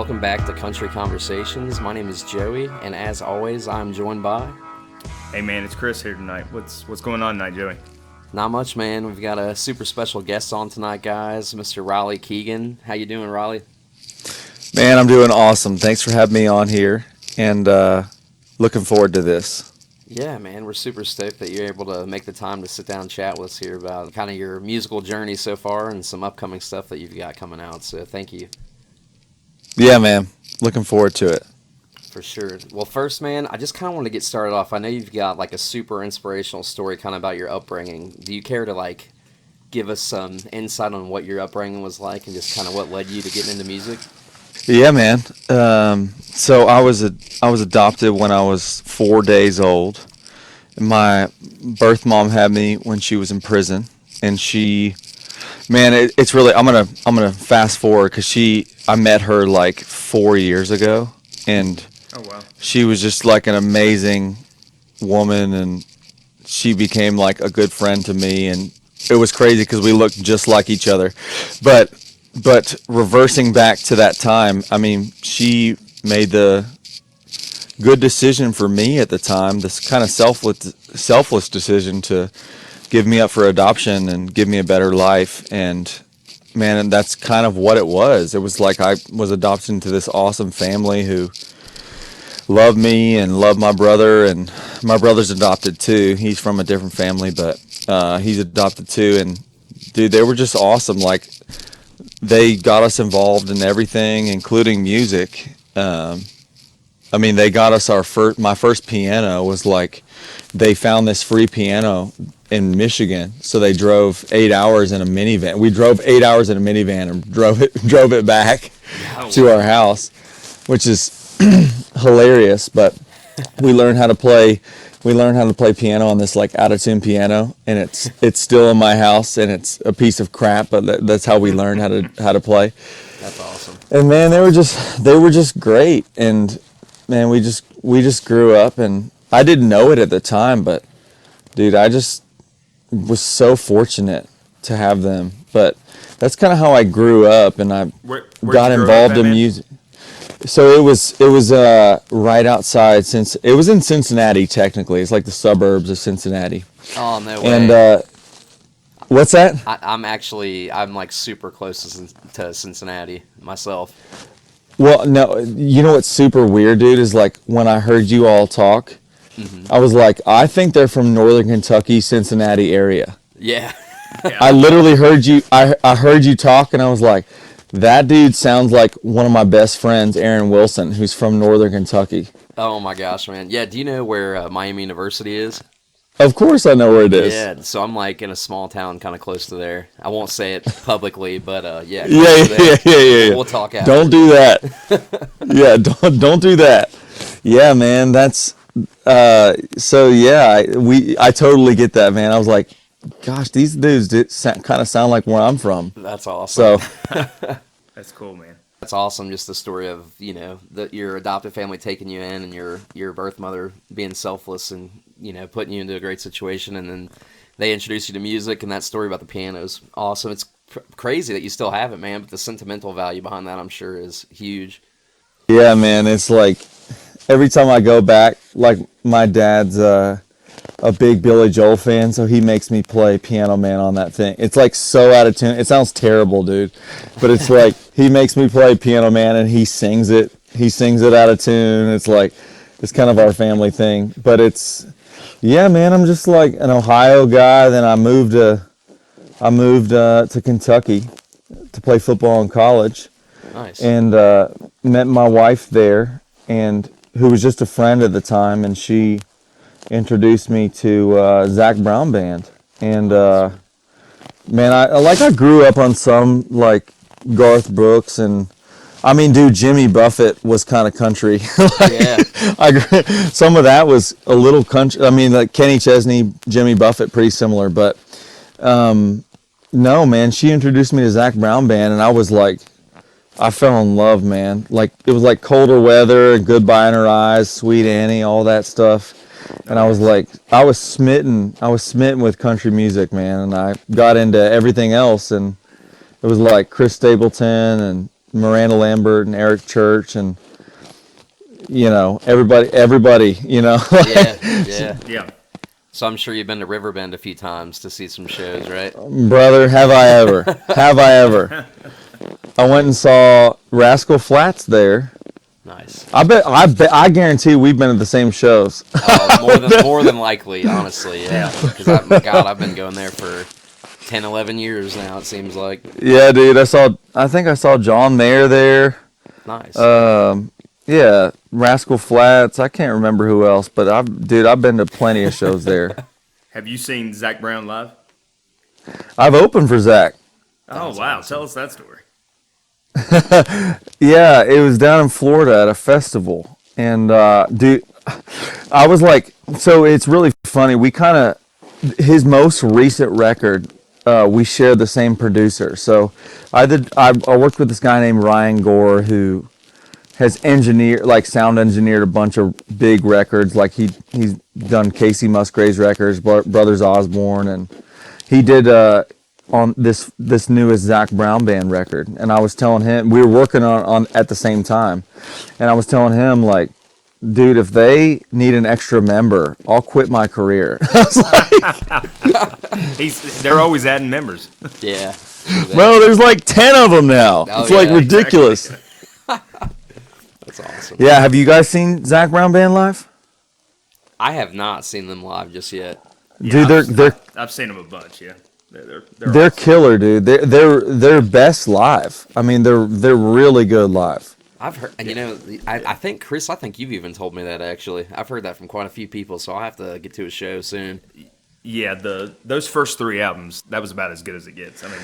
welcome back to Country Conversations. My name is Joey, and as always, I'm joined by... Hey man, it's Chris here tonight. What's going on tonight, Joey? Not much, man. We've got a super special guest on tonight, guys, Mr. Raleigh Keegan. How you doing, Raleigh? Man, I'm doing awesome. Thanks for having me on here, and looking forward to this. Yeah, man, we're super stoked that you're able to make the time to sit down and chat with us here about kind of your musical journey so far and some upcoming stuff that you've got coming out, so thank you. Yeah, man. Looking forward to it. For sure. Well, first, man, I just kind of want to get started off. I know you've got like a super inspirational story kind of about your upbringing. Do you care to like give us some insight on what your upbringing was like and just kind of what led you to getting into music? Yeah, man. So I was adopted when I was 4 days old. My birth mom had me when she was in prison, and it's really I'm gonna fast forward because I met her like 4 years ago, and Oh wow. she was just like an amazing woman, and she became like a good friend to me, and it was crazy because we looked just like each other, but reversing back to that time, I mean, she made the good decision for me at the time, this kind of selfless decision to give me up for adoption and give me a better life. And man, and that's kind of what it was. It was like I was adopted into this awesome family who loved me and loved my brother, and my brother's adopted too. He's from a different family, but he's adopted too. And dude, they were just awesome. Like, they got us involved in everything, including music. I mean, they got us my first piano was like, they found this free piano in Michigan, so they drove 8 hours in a minivan. We drove 8 hours in a minivan and drove it back to our house, which is hilarious. But we learned how to play piano on this like out-of-tune piano, and it's still in my house, and it's a piece of crap, but that's how we learned how to play. That's awesome. And man, they were just great. And man, we just grew up, and I didn't know it at the time, but dude, I just was so fortunate to have them. But that's kind of how I grew up, and I got involved in music. So it was right outside, since it was in Cincinnati. Technically, it's like the suburbs of Cincinnati. Oh, no way. And what's that? I'm like super close to Cincinnati myself. Well, no, you know what's super weird, dude, is like when I heard you all talk, I was like, I think they're from Northern Kentucky, Cincinnati area. Yeah. I literally heard you. I heard you talk, and I was like, that dude sounds like one of my best friends, Aaron Wilson, who's from Northern Kentucky. Oh my gosh, man. Yeah, do you know where Miami University is? Of course I know where it is. Yeah, so I'm like in a small town kind of close to there. I won't say it publicly, but yeah. Yeah. We'll talk after. Don't do that. Yeah, don't do that. Yeah, man, that's so yeah, I totally get that, man. I was like, gosh, these dudes kind of sound like where I'm from. That's awesome. So That's cool, man. that's awesome. Just the story of your adoptive family taking you in, and your birth mother being selfless and putting you into a great situation, and then they introduce you to music, and that story about the piano is awesome. It's crazy that you still have it, man. But the sentimental value behind that, I'm sure, is huge. yeah, man, it's like every time I go back, like my dad's a big Billy Joel fan, so he makes me play Piano Man on that thing. It's like so out of tune. It sounds terrible, dude, but it's like he makes me play Piano Man, and he sings it out of tune. It's like, it's kind of our family thing. But yeah, man, I'm just like an Ohio guy. Then I moved to Kentucky to play football in college. Nice. And met my wife there, and who was just a friend at the time, and she introduced me to Zach Brown Band. And man, I grew up on some like Garth Brooks, and I mean, dude, Jimmy Buffett was kind of country. Yeah. Some of that was a little country. I mean, like Kenny Chesney, Jimmy Buffett, pretty similar. But no, man, she introduced me to Zach Brown Band, and I was like, I fell in love, man. Like, it was like Colder Weather, Goodbye in Her Eyes, Sweet Annie, all that stuff. And I was like, I was smitten with country music, man. And I got into everything else, and it was like Chris Stapleton and Miranda Lambert and Eric Church and everybody, Yeah, yeah. Yeah. So I'm sure you've been to Riverbend a few times to see some shows, right? Brother, have I ever? Have I ever? I went and saw Rascal Flatts there. Nice. I guarantee we've been at the same shows. More than likely, honestly, yeah. Because I've been going there for 10, 11 years now. It seems like. Yeah, dude. I think I saw John Mayer there. Nice. Yeah, Rascal Flatts. I can't remember who else, but I've been to plenty of shows there. Have you seen Zach Brown live? I've opened for Zach. Oh, wow. Tell us that story. Yeah, it was down in Florida at a festival, and dude, I was like, so it's really funny. We kind of his most recent record. We shared the same producer. So I worked with this guy named Ryan Gore who has sound engineered a bunch of big records. Like he's done Casey Musgraves records, Brothers Osborne, and he did on this newest Zach Brown Band record. And I was telling him, we were working on at the same time, and I was telling him, like, dude, if they need an extra member, I'll quit my career. They're always adding members. Yeah. Well, there's like 10 of them now. Oh, it's like yeah, ridiculous. Exactly. That's awesome. Yeah, have you guys seen Zach Brown Band live? I have not seen them live just yet. Dude, I've seen them a bunch. Yeah, they're they're awesome. killer, dude. They're best live. I mean, they're really good live. I've heard, and I think Chris, I think you've even told me that actually. I've heard that from quite a few people, so I'll have to get to a show soon. Yeah, those first 3 albums, that was about as good as it gets. I mean,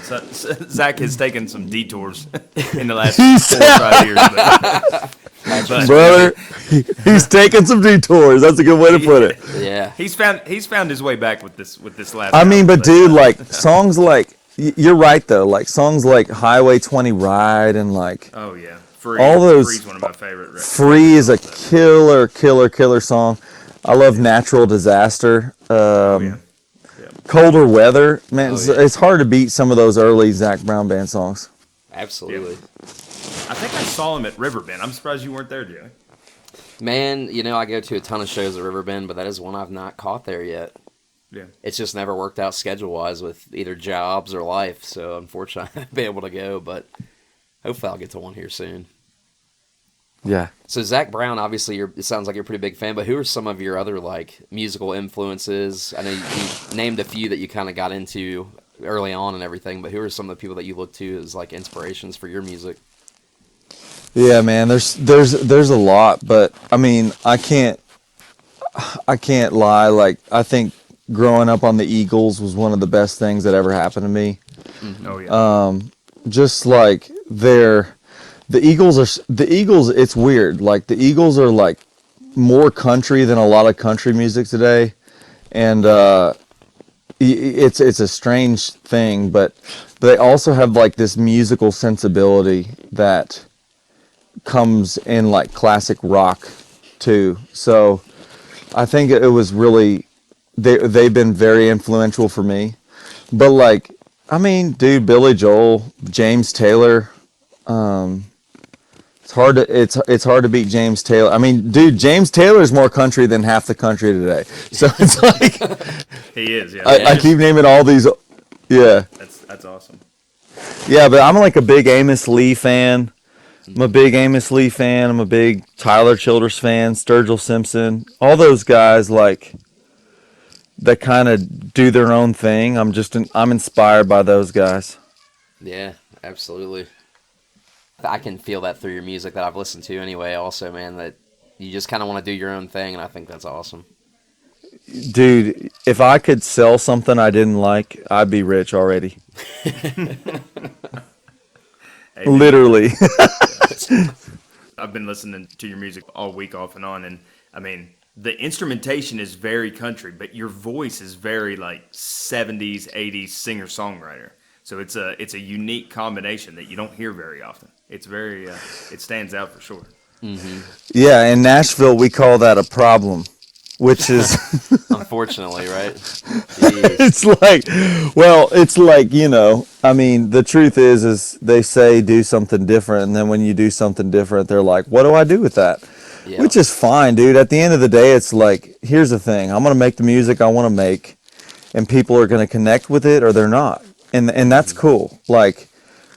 Zach has taken some detours in the last 4 or 5 years. But Brother, he's taking some detours. That's a good way to put it. Yeah. he's found his way back with this last. I mean, album, but dude, like songs like you're right though. Like songs like Highway 20 Ride and like oh yeah, Free. all those. Free's one of my favorite records. Free is a killer song. I love Natural Disaster. Yeah. Colder Weather, man, Oh, yeah. it's hard to beat some of those early Zach Brown Band songs. Absolutely. I think I saw him at Riverbend. I'm surprised you weren't there, Joey. Man, I go to a ton of shows at Riverbend, but that is one I've not caught there yet. Yeah. It's just never worked out schedule-wise with either jobs or life, so unfortunately I haven't been able to go, but hopefully I'll get to one here soon. Yeah. So Zach Brown, obviously, it sounds like you're a pretty big fan, but who are some of your other, like, musical influences? I know you named a few that you kind of got into early on and everything, but who are some of the people that you look to as, like, inspirations for your music? Yeah, man, there's a lot, but I mean, I can't lie. Like, I think growing up on the Eagles was one of the best things that ever happened to me. Mm-hmm. Oh yeah. Just like the Eagles, it's weird. Like the Eagles are like more country than a lot of country music today. And it's a strange thing, but they also have like this musical sensibility that comes in like classic rock too. So I think it was really they've been very influential for me. But like, I mean, dude, Billy Joel, James Taylor, it's hard to beat James Taylor. I mean, dude, James Taylor is more country than half the country today. So it's like He is. Yeah. I keep naming all these. Yeah, That's awesome. yeah, but I'm like a big Amos Lee fan. I'm a big Amos Lee fan. I'm a big Tyler Childers fan. Sturgill Simpson, all those guys like that kind of do their own thing. I'm inspired by those guys. Yeah, absolutely. I can feel that through your music that I've listened to anyway also, man, that you just kind of want to do your own thing, and I think that's awesome. Dude, if I could sell something I didn't like, I'd be rich already. Hey, Literally. I've been listening to your music all week off and on, and I mean, the instrumentation is very country, but your voice is very like 70s, 80s singer-songwriter. So it's a unique combination that you don't hear very often. It's very it stands out for sure. Mm-hmm. Yeah, in Nashville we call that a problem. which is Unfortunately, right? Jeez. it's like, I mean, the truth is they say do something different, and then when you do something different, they're like, what do I do with that? Yeah. Which is fine, dude. At the end of the day, it's like, here's the thing. I'm going to make the music I want to make, and people are going to connect with it or they're not. And that's cool. Like,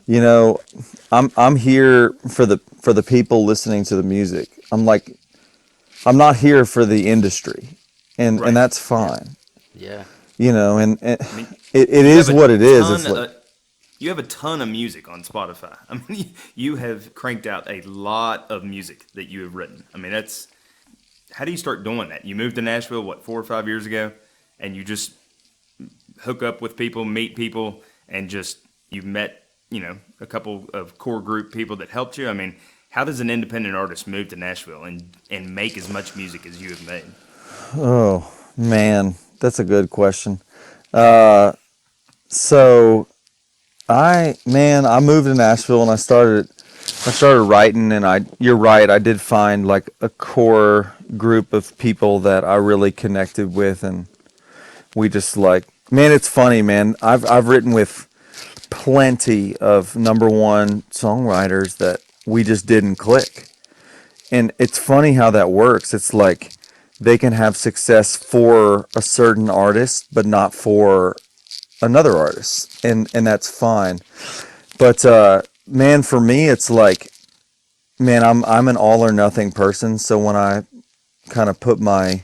I'm here for the people listening to the music. I'm not here for the industry. And Right. and that's fine. Yeah. And I mean, it you is have a what it is. ton It's like, you have a ton of music on Spotify. I mean, you have cranked out a lot of music that you have written. I mean, how do you start doing that? You moved to Nashville, what, 4 or 5 years ago, and you just hook up with people, meet people, and just you've met, a couple of core group people that helped you. I mean, how does an independent artist move to Nashville and make as much music as you have made? oh man, that's a good question. So I moved to Nashville and I started writing, and you're right, I did find like a core group of people that I really connected with, and we just like, man, it's funny, man. I've written with plenty of number one songwriters that we just didn't click. And it's funny how that works. It's like they can have success for a certain artist, but not for another artist. And that's fine. But man, for me, it's like, man, I'm an all or nothing person. So when I kind of put my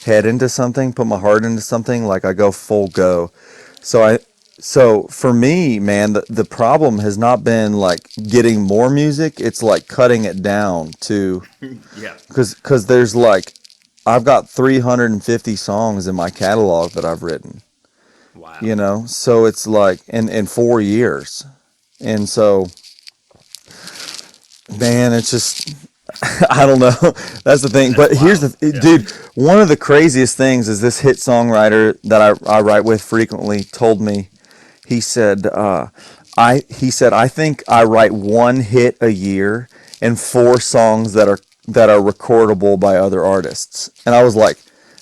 head into something, put my heart into something, like I go full go. So for me, man, the problem has not been like getting more music. It's like cutting it down to, Yeah. because there's like, I've got 350 songs in my catalog that I've written, Wow. so it's like in 4 years. And so, man, it's just, I don't know. That's the thing. That's But here's wild. Yeah. dude, one of the craziest things is this hit songwriter that I write with frequently told me, he said, I think I write one hit a year and 4 songs that are recordable by other artists. And I was like,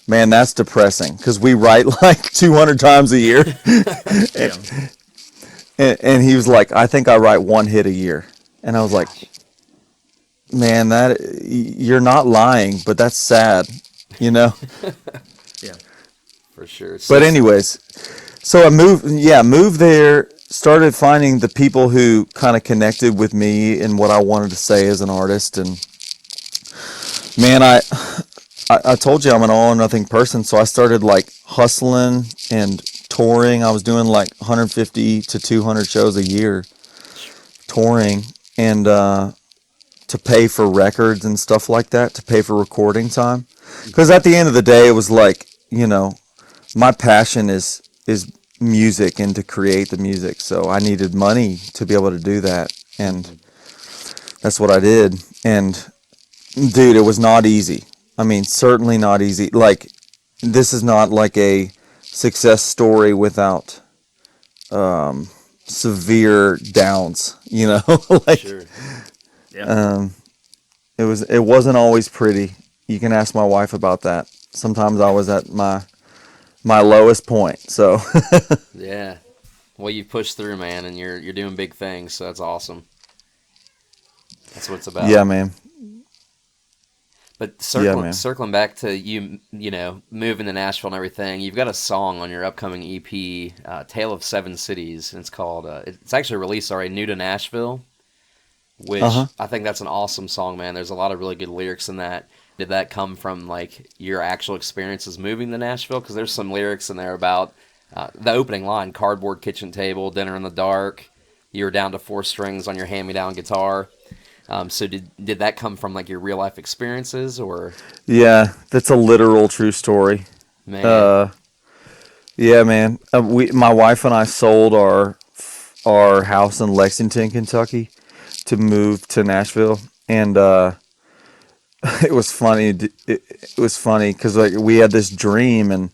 man, that's depressing, because we write like 200 times a year. Yeah. And he was like, I think I write one hit a year. And I was like, man, you're not lying, but that's sad, Yeah. For sure. But anyways, so I moved there, started finding the people who kind of connected with me and what I wanted to say as an artist. And man, I told you I'm an all or nothing person, so I started like hustling and touring. I was doing like 150 to 200 shows a year touring, and to pay for records and stuff like that, to pay for recording time. Because at the end of the day, it was like, my passion is music and to create the music. So I needed money to be able to do that. And that's what I did. And dude, it was not easy. I mean, certainly not easy. Like, this is not like a success story without severe downs, like, Sure. Yeah. it wasn't always pretty. You can ask my wife about that. Sometimes I was at my lowest point. So Yeah. Well, you've pushed through, man, and you're doing big things, so that's awesome. That's what it's about. yeah, man. But Yeah, man. circling back to you, moving to Nashville and everything, you've got a song on your upcoming EP, Tale of Seven Cities, and it's called, it's actually released already, New to Nashville, which I think that's an awesome song, man. There's a lot of really good lyrics in that. Did that come from, like, your actual experiences moving to Nashville? Because there's some lyrics in there about the opening line, cardboard kitchen table, dinner in the dark, you were down to 4 strings on your hand-me-down guitar. So did that come from like your real life experiences, or? Yeah, that's a literal true story. Man. Yeah, man. My wife and I sold our house in Lexington, Kentucky, to move to Nashville, and it was funny. It was funny because like we had this dream and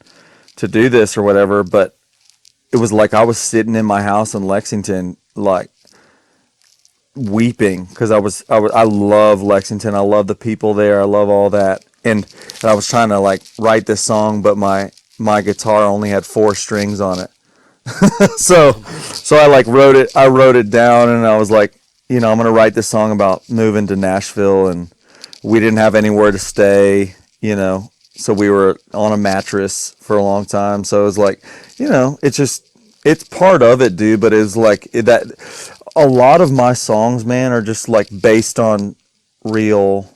to do this or whatever, but it was like I was sitting in my house in Lexington, like weeping, because I love Lexington. I love the people there. I love all that. and I was trying to like write this song, but my guitar only had 4 strings on it. So I like wrote it down, and I was like, I'm gonna write this song about moving to Nashville, and we didn't have anywhere to stay, so we were on a mattress for a long time. So it was like, it's part of it, dude, but it's like that a lot of my songs, man, are just like based on real.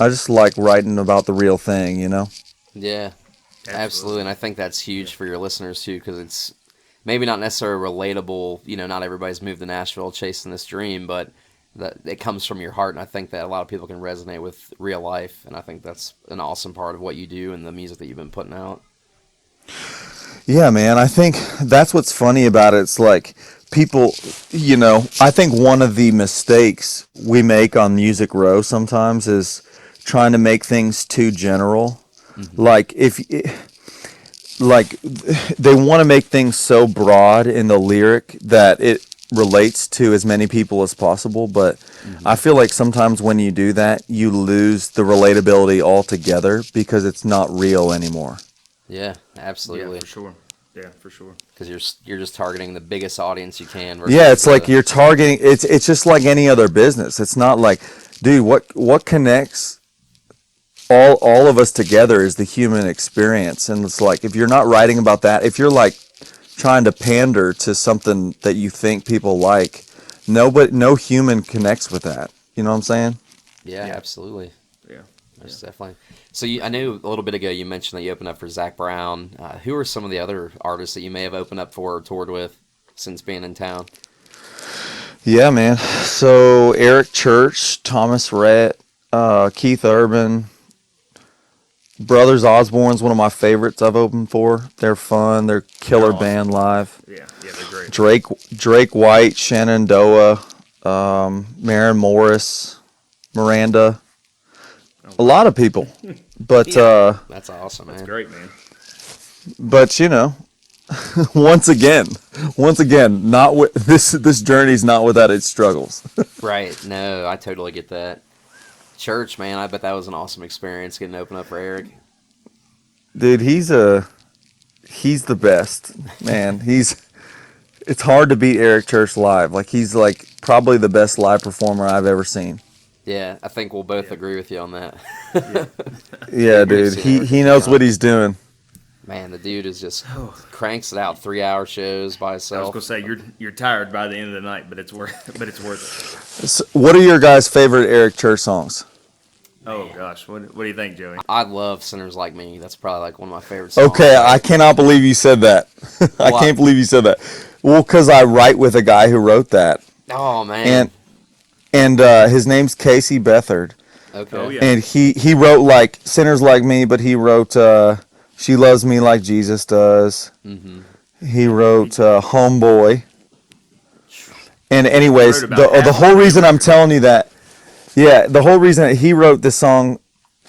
I just like writing about the real thing, Yeah, absolutely. And I think that's huge for your listeners too, because it's maybe not necessarily relatable. Not everybody's moved to Nashville chasing this dream, but that it comes from your heart. And I think that a lot of people can resonate with real life. And I think that's an awesome part of what you do and the music that you've been putting out. Yeah, man. I think that's what's funny about it. It's like people, I think one of the mistakes we make on Music Row sometimes is trying to make things too general. Mm-hmm. Like they want to make things so broad in the lyric that it relates to as many people as possible, but I feel like sometimes when you do that, you lose the relatability altogether because it's not real anymore. Yeah, absolutely. Yeah, for sure. Yeah, for sure. Because you're just targeting the biggest audience you can. Yeah, it's like you're targeting. It's just like any other business. It's not like, dude, what connects all of us together is the human experience, and it's like if you're not writing about that, if you're like trying to pander to something that you think people like, no human connects with that. You know what I'm saying? Yeah, absolutely. Yeah, most definitely. So I knew a little bit ago you mentioned that you opened up for Zach Brown. Who are some of the other artists that you may have opened up for or toured with since being in town? Yeah, man. So Eric Church, Thomas Rhett, Keith Urban, Brothers Osborne's one of my favorites I've opened for. They're fun. They're killer awesome band live. Yeah, they're great. Drake White, Shenandoah, Maren Morris, Miranda. A lot of people. But that's awesome, man. That's great, man. But once again, not with this journey's not without its struggles. Right. No, I totally get that. Church, man, I bet that was an awesome experience getting to open up for Eric. Dude, he's the best, man. It's hard to beat Eric Church live. Like he's like probably the best live performer I've ever seen. Yeah, I think we'll both agree with you on that. Yeah, dude, he knows what he's doing. Man, the dude is just cranks it out 3-hour shows by himself. I was gonna say you're tired by the end of the night, but it's worth it. So what are your guys' favorite Eric Church songs? Oh gosh, what do you think, Joey? I love Sinners Like Me. That's probably like one of my favorite songs. Okay, I cannot believe you said that. I can't believe you said that. Well, because I write with a guy who wrote that. Oh man. And his name's Casey Beathard. Okay. Oh, yeah. And he wrote like Sinners Like Me, but he wrote She Loves Me Like Jesus Does. Mm-hmm. He wrote Homeboy. And anyways, the whole reason I'm telling you that, the whole reason that he wrote this song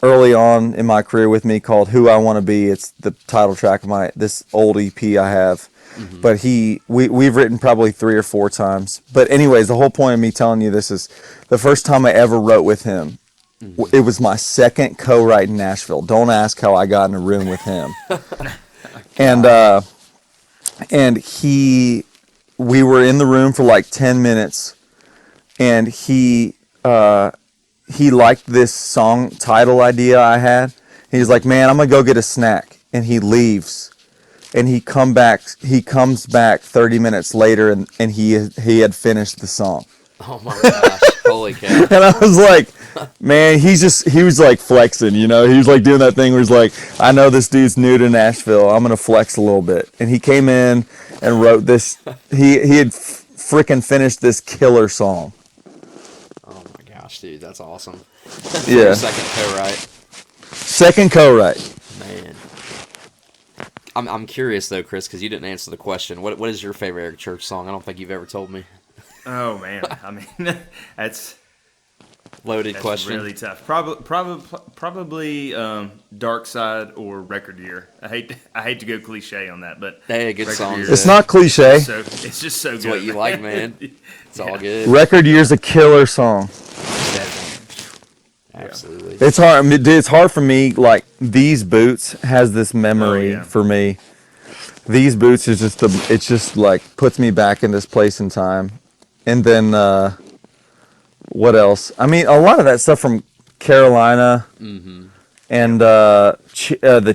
early on in my career with me called Who I Want to Be. It's the title track of this old EP I have. Mm-hmm. But we've written probably 3 or 4 times. But anyways, the whole point of me telling you this is the first time I ever wrote with him. Mm-hmm. It was my second co-write in Nashville. Don't ask how I got in a room with him. We were in the room for like 10 minutes, and he liked this song title idea I had. He's like, "Man, I'm gonna go get a snack," and he leaves, and he comes back 30 minutes later, and he had finished the song. Oh my gosh! Holy cow! And I was like, man, he was like flexing, He was like doing that thing where he's like, I know this dude's new to Nashville. I'm gonna flex a little bit. And he came in and wrote this. He had freaking finished this killer song. Oh my gosh, dude, that's awesome. Yeah. Second co-write. Man. I'm curious though, Chris, because you didn't answer the question. What is your favorite Eric Church song? I don't think you've ever told me. Oh man, I mean, that's loaded question. Really tough. Probably Dark Side or Record Year. I hate to go cliche on that, but hey, good song. It's not cliche. It's just so it's good. What you like, man. It's all good. Record Year's a killer song. Absolutely. absolutely. It's hard. I mean, dude, it's hard for me. Like These Boots has this memory for me. These Boots is just it's just like puts me back in this place and time. And then what else? I mean, a lot of that stuff from Carolina and the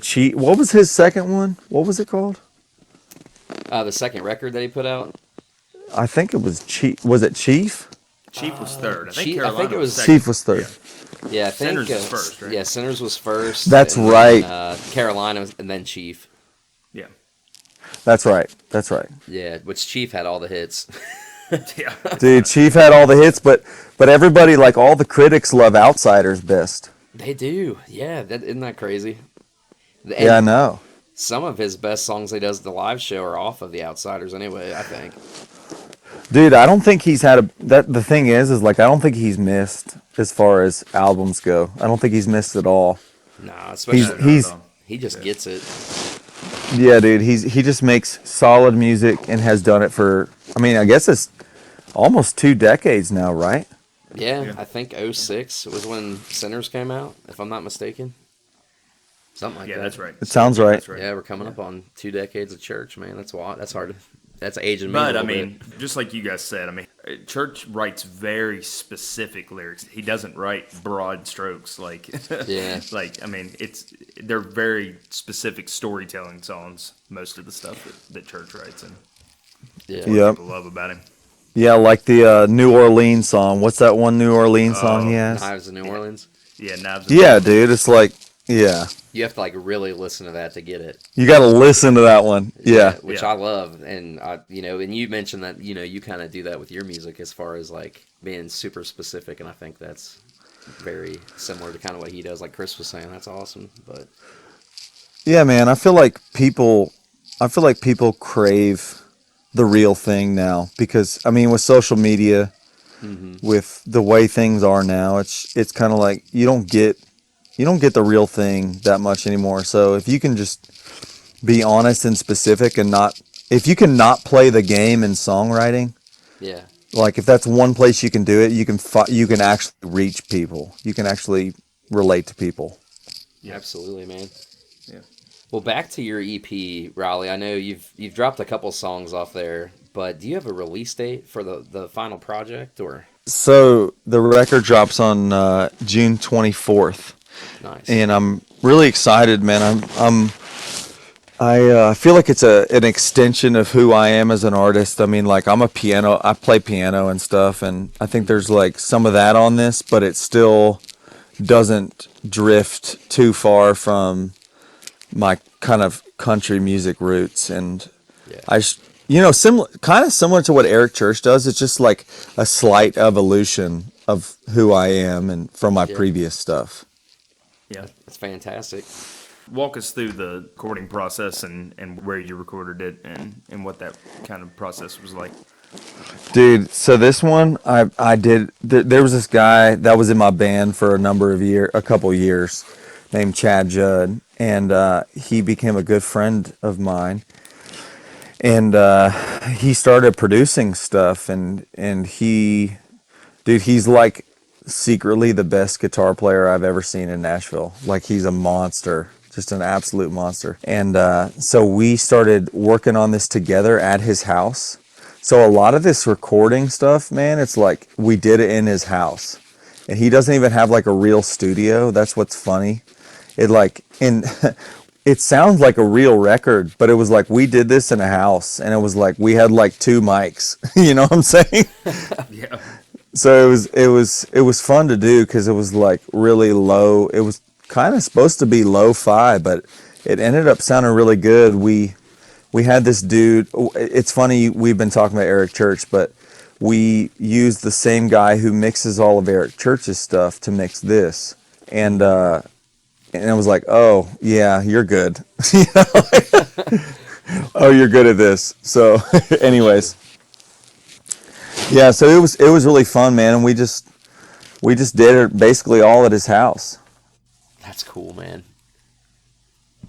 Cheat. What was his second one? What was it called? The second record that he put out. I think it was Chief. Was it Chief? Chief was third. I think Chief- I Carolina think it was second. Chief was third. Yeah, I think Sinners was first, right? Yeah, Sinners was first. That's and right. Then, Carolina and then Chief. Yeah. That's right. That's right. Yeah, which Chief had all the hits. Yeah. Dude, Chief had all the hits, but everybody, like all the critics, love Outsiders best. They do. Yeah, isn't that crazy? And Yeah, I know. some of his best songs he does at the live show are off of The Outsiders anyway, I think. Dude, I don't think he's had the thing is like, I don't think he's missed as far as albums go. I don't think he's missed at all. Nah, especially He's he just gets it. yeah, dude, he just makes solid music and has done it for, I mean, I guess it's almost 2 decades now, right? Yeah, I think 06 was when Sinners came out, if I'm not mistaken. Something like that. Yeah, that's right. It sounds right. That's right. Yeah, we're coming up on 2 decades of church, man. That's wild. That's hard. That's aging me. But a I little mean, just like you guys said, I mean, Church writes very specific lyrics. He doesn't write broad strokes like Yeah. like I mean, they're very specific storytelling songs. Most of the stuff that Church writes, and bit. what Yep. people love about him. Yeah, like the New Orleans song. What's that one New Orleans song he has? Knives of New Orleans. Yeah, Knives. Yeah, dude, it's like, yeah. You have to like really listen to that to get it. You got to listen to that one. Yeah. Which Yeah. I love, and and you mentioned that you kind of do that with your music as far as like being super specific, and I think that's very similar to kind of what he does. Like Chris was saying, that's awesome. But Yeah, man, I feel like people crave the real thing now because, I mean, with social media, with the way things are now, it's kind of like you don't get the real thing that much anymore. So if you can just be honest and specific and if you can not play the game in songwriting, yeah, like if that's one place you can do it, you can actually reach people. You can actually relate to people. absolutely, man. Yeah. Well, back to your EP, Raleigh. I know you've dropped a couple songs off there, but do you have a release date for the final project or? So the record drops on June 24th. Nice. And I'm really excited, man. I feel like it's an extension of who I am as an artist. I mean, like I play piano and stuff, and I think there's like some of that on this, but it still doesn't drift too far from my kind of country music roots. And Yeah. kind of similar to what Eric Church does. It's just like a slight evolution of who I am and from my previous stuff. Yeah. That's fantastic. Walk us through the recording process and where you recorded it and what that kind of process was like. Dude, so this one I did. There was this guy that was in my band for a couple years, named Chad Judd, and he became a good friend of mine. And he started producing stuff, and he's like secretly the best guitar player I've ever seen in Nashville. Like he's a monster. Just an absolute monster. And so we started working on this together at his house. So a lot of this recording stuff, man, it's like we did it in his house. And he doesn't even have like a real studio. That's what's funny. It sounds like a real record, but it was like we did this in a house, and it was like we had like 2 mics. You know what I'm saying? Yeah. So it was fun to do because it was like really low. It was kind of supposed to be lo-fi, but it ended up sounding really good. We had this dude. It's funny, we've been talking about Eric Church, but we used the same guy who mixes all of Eric Church's stuff to mix this, and I was like, oh yeah, you're good. You know? Oh, you're good at this. So anyways, yeah, so it was really fun, man, and we just did it basically all at his house. That's cool, man.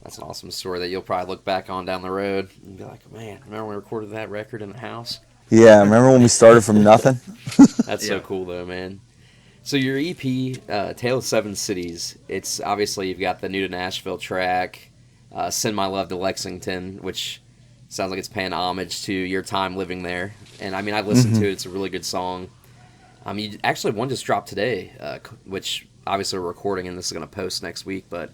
That's an awesome story that you'll probably look back on down the road and be like, man, remember when we recorded that record in the house? Yeah, remember when we started from nothing? That's so cool, though, man. So your EP, Tale of Seven Cities, it's obviously you've got the New to Nashville track, Send My Love to Lexington, which sounds like it's paying homage to your time living there. And I mean, I listened to it; it's a really good song. You actually one just dropped today, which obviously we're recording, and this is going to post next week. But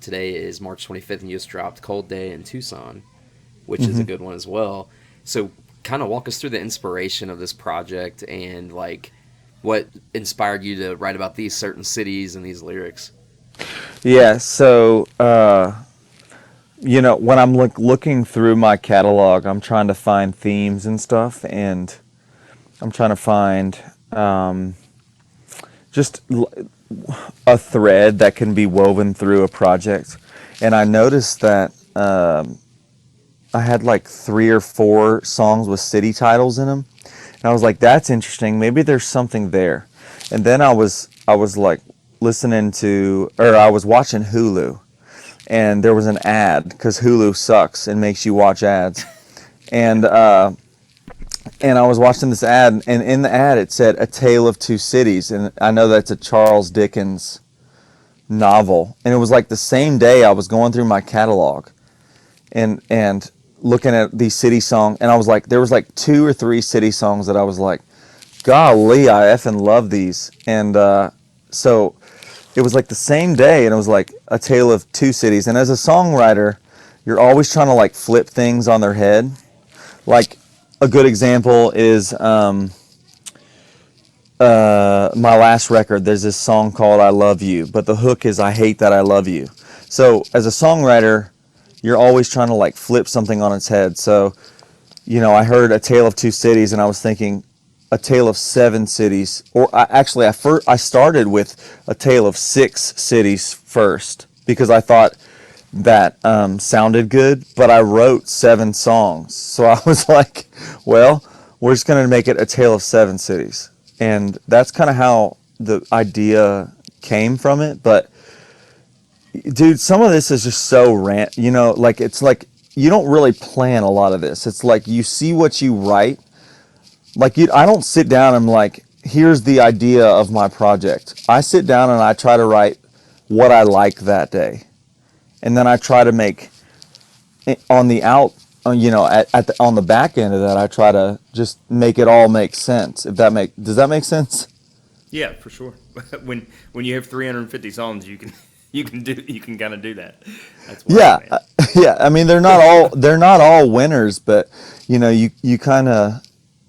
today is March 25th, and you just dropped "Cold Day in Tucson," which is a good one as well. So, kind of walk us through the inspiration of this project and like what inspired you to write about these certain cities and these lyrics. Yeah, so when I'm looking through my catalog, I'm trying to find themes and stuff, and I'm trying to find just a thread that can be woven through a project. And I noticed that I had like 3 or 4 songs with city titles in them. And I was like, that's interesting. Maybe there's something there. And then I was like I was watching Hulu, and there was an ad because Hulu sucks and makes you watch ads. And I was watching this ad, and in the ad it said A Tale of Two Cities, and I know that's a Charles Dickens novel. And it was like the same day I was going through my catalog and looking at these city songs, and I was like, there was like 2 or 3 city songs that I was like, golly, I effing love these. And so it was like the same day, and it was like A Tale of Two Cities. And as a songwriter, you're always trying to like flip things on their head. Like a good example is my last record. There's this song called I Love You, but the hook is I hate that I love you. So as a songwriter, you're always trying to like flip something on its head. So, I heard A Tale of Two Cities, and I was thinking A Tale of Seven Cities. Or I started with A Tale of Six Cities first, because I thought that sounded good, but I wrote 7 songs. So I was like, well, we're just going to make it A Tale of Seven Cities. And that's kind of how the idea came from it. But dude, some of this is just so like it's like you don't really plan a lot of this. It's like you see what you write. Like I don't sit down and I'm like, here's the idea of my project. I sit down and I try to write what I like that day, and then I try to make on the on the back end of that, I try to just make it all make sense. Does that make sense? Yeah, for sure. when you have 350 songs, you can kind of do that. That's wild, man. Yeah. I mean, they're not all winners, but you kind of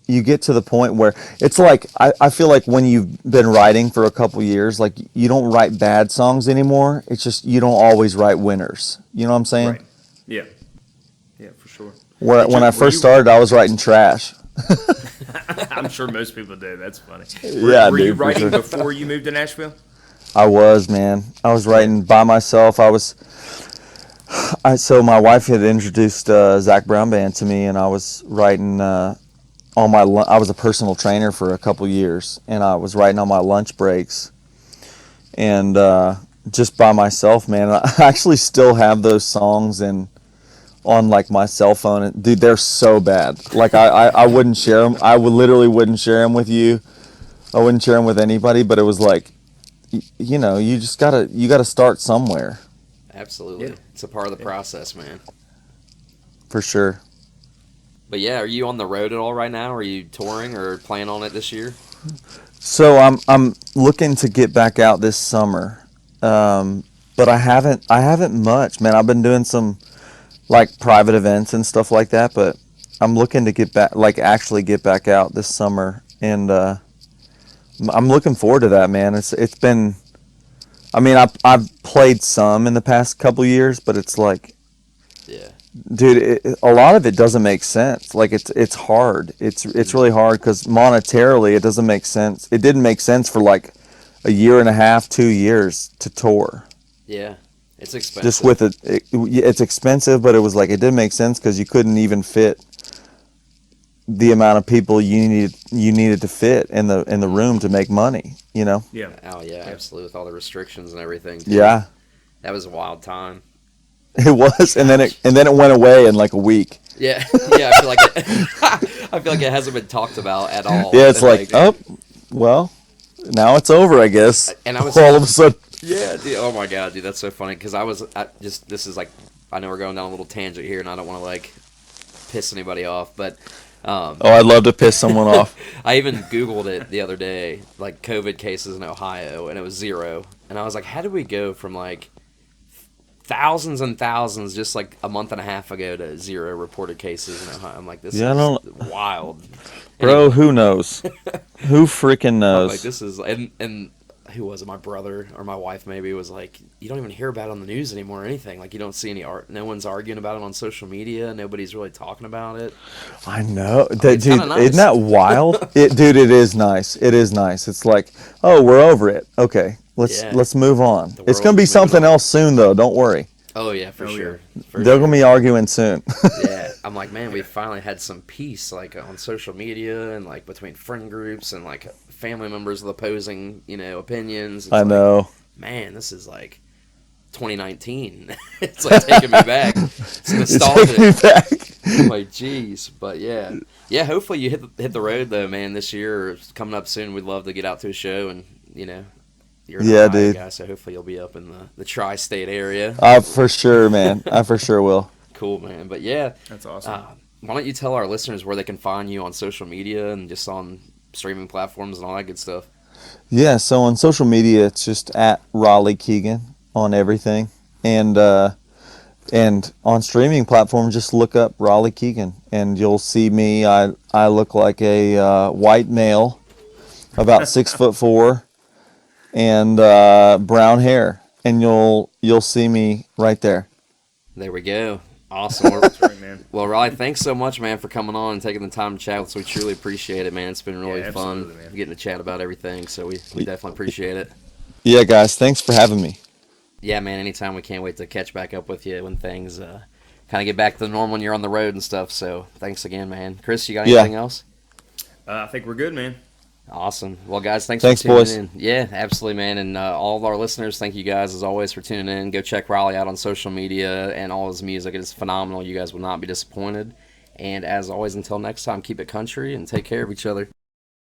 you get to the point where it's like I feel like when you've been writing for a couple years, like you don't write bad songs anymore. It's just you don't always write winners. You know what I'm saying? Right. Yeah. Yeah, for sure. When I first started, I was writing trash. I'm sure most people do. That's funny. Were Dude, you writing before you moved to Nashville? I was, man. I was writing by myself. So my wife had introduced Zach Brown Band to me, and I was writing I was a personal trainer for a couple years, and I was writing on my lunch breaks, and just by myself, man. I actually still have those songs on like my cell phone. And, dude, they're so bad. Like I wouldn't share them. Literally wouldn't share them with you. I wouldn't share them with anybody. But it was like, you just gotta start somewhere. Absolutely. Yeah. It's a part of the process, man. For sure. But yeah, are you on the road at all right now? Are you touring or playing on it this year? So I'm looking to get back out this summer, but I haven't much, man. I've been doing some like private events and stuff like that, but I'm looking to get back, like actually get back out this summer, and I'm looking forward to that, man. It's been, I mean, I've played some in the past couple years, but it's like, yeah, dude, a lot of it doesn't make sense. Like it's hard. It's really hard because monetarily it doesn't make sense. It didn't make sense for like a year and a half, 2 years to tour. Yeah, it's expensive. Just with it's expensive, but it was like it didn't make sense because you couldn't even fit the amount of people you needed to fit in the room to make money. Yeah. Oh yeah, absolutely. With all the restrictions and everything. Too. Yeah. That was a wild time. It was, and then it went away in like a week. Yeah, yeah. I feel like I feel like it hasn't been talked about at all. Yeah, it's like, oh, well, now it's over, I guess. And I was all of a sudden. Yeah, dude. Oh my god, dude, that's so funny because this is like, I know we're going down a little tangent here, and I don't want to like piss anybody off, but Oh, I'd love to piss someone off. I even Googled it the other day, like COVID cases in Ohio, and it was 0. And I was like, how did we go from like thousands and thousands just like a month and a half ago to 0 reported cases in Ohio? I'm like, this is wild. Bro, Anyway. who knows? Who freaking I'm knows? like, this is, and who was it? My brother or my wife maybe was like, you don't even hear about it on the news anymore or anything. Like, you don't see any art. No one's arguing about it on social media. Nobody's really talking about it. I know. It's Dude, kinda nice. isn't that wild? Dude, it is nice. It is nice. It's like, oh, we're over it. Okay, let's move on. The It's world gonna be is moving something on. else soon, though. Don't worry. Oh yeah, for sure. For They're sure. gonna be arguing soon. Yeah, I'm like, man, we finally had some peace, like on social media and like between friend groups and like family members with opposing, opinions. It's I like, know. man, this is like 2019. It's like taking me back. It's nostalgic. Take me back. I'm like, jeez, but yeah. Hopefully you hit the road though, man. This year or coming up soon. We'd love to get out to a show, and you're an Ohio dude. guy, so hopefully you'll be up in the tri-state area. For sure, man. I for sure will. Cool, man. But yeah, That's awesome. why don't you tell our listeners where they can find you on social media and just on streaming platforms and all that good stuff? Yeah, so on social media, it's just at Raleigh Keegan on everything, and on streaming platforms, just look up Raleigh Keegan, and you'll see me. I look like a white male, about 6'4", and brown hair, and you'll see me right there. There we go. Awesome. That's right, man. Well, Raleigh, thanks so much, man, for coming on and taking the time to chat with us. We truly appreciate it, man. It's been really Yeah, fun absolutely, man. getting to chat about everything, so we definitely appreciate it. Yeah, guys, thanks for having me. Yeah, man, anytime. We can't wait to catch back up with you when things kind of get back to the norm when you're on the road and stuff. So thanks again, man. Chris, you got anything else? I think we're good, man. Awesome. Well, guys, thanks Thanks, for tuning boys. in. Yeah, absolutely, man. And all of our listeners, thank you guys, as always, for tuning in. Go check Raleigh out on social media and all his music. It is phenomenal. You guys will not be disappointed. And as always, until next time, keep it country and take care of each other.